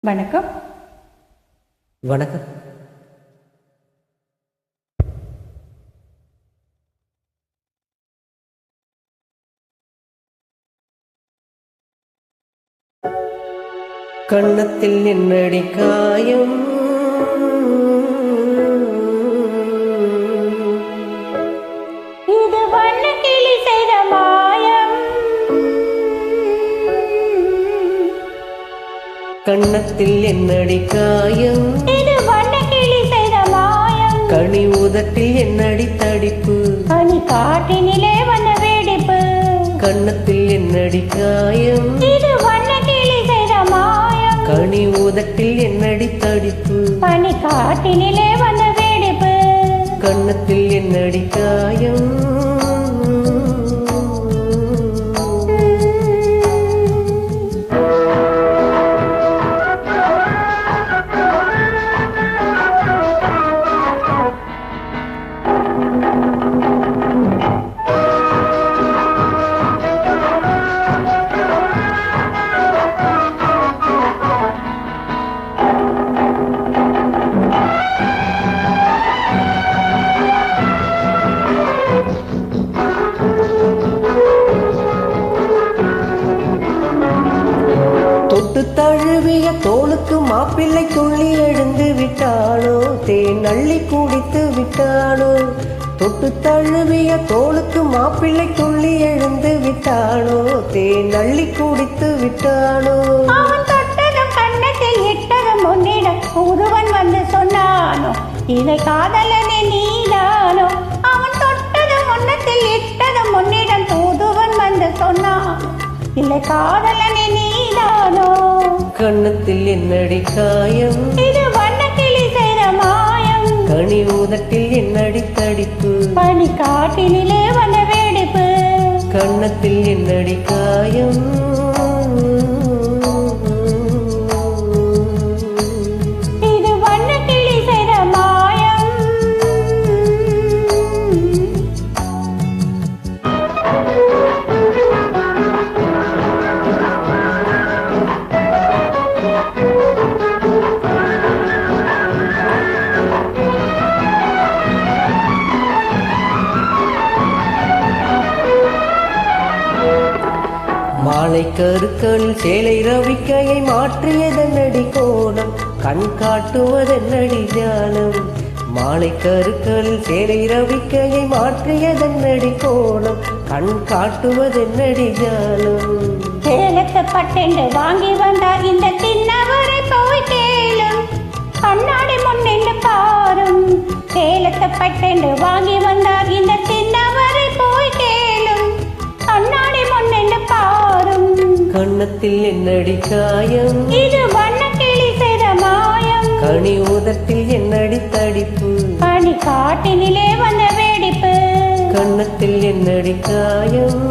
வணக்கம். வணக்கம். கண்ணத்தில் என்னடி காயம், இது வண்ண கிளி செய்த மாயம். கண்ணத்தில் என்னடி காயம், இது வண்ண கிளி செய்த மாயம். கனி உதட்டில் என்னடி தடிப்பு, பனி காட்டினிலே வந்த வெடிப்பு. கண்ணத்தில் என்னடி காயம், இது வண்ண கிளி செய்த மாயம். கனி உதட்டில் என்னடி தடிப்பு, பனி காட்டினிலே வந்த வெடிப்பு. கண்ணத்தில் என்னடி காயம். தொட்டு தழுவிய தோளுக்கு மாப்பிள்ளை துள்ளி எழுந்து விட்டாளோ, தேன் அள்ளி குடித்து விட்டாளோ. தொட்டு தழுவிய தோளுக்கு மாப்பிள்ளை துள்ளி எழுந்து விட்டாளோ, தேன் அள்ளி குடித்து விட்டாளோ. அவன் தொட்டதும் கண்ணத்தில் இட்டதும் உன்னிடம் ஒருவன் வந்து சொன்னானோ, இதை காதலனே நீதானோ. அவன் தொட்டதும் உன்னத்தில் இட்டதும் உன்னிடம் தூதுவன் வந்து சொன்னானோ, இல்லை காதலனே நீதானோ. கண்ணத்தில் என்னடி காயம், இது வண்ண கிளி செய்த மாயம். கனி உதட்டில் என்னடி தடிப்பு, பனி காட்டினிலே வந்த வெடிப்பு. கண்ணத்தில் என்னடி காயம். இது வண்ண கிளி செய்த மாயம். மாலை கருக்களில் சேலை ரவிக்கையை மாற்றியதென்னடி கோலம், கண் காட்டுவதென்னடி ஞானம். மாலை கருக்களில் சேலை ரவிக்கையை மாற்றியதென்னடி கோலம், கண் காட்டுவதென்னடி ஞானம். சேலத்து பட்டென்று வாங்கி வந்தார் இந்த தின்னவரை போய் கேளும், கண்ணாடி முன்னின்று பாரும். சேலத்து பட்டென்று வாங்கி வந்தார் இந்த தின்னவரை போய் கேளும், கண்ணாடி முன்னின்று பாரும். கண்ணத்தில் என்னடி காயம், இது வண்ண கிளி செய்த மாயம். கனி உதட்டில் என்னடி தடிப்பு, பனி காட்டினிலே வந்த வெடிப்பு. கண்ணத்தில் என்னடி காயம்.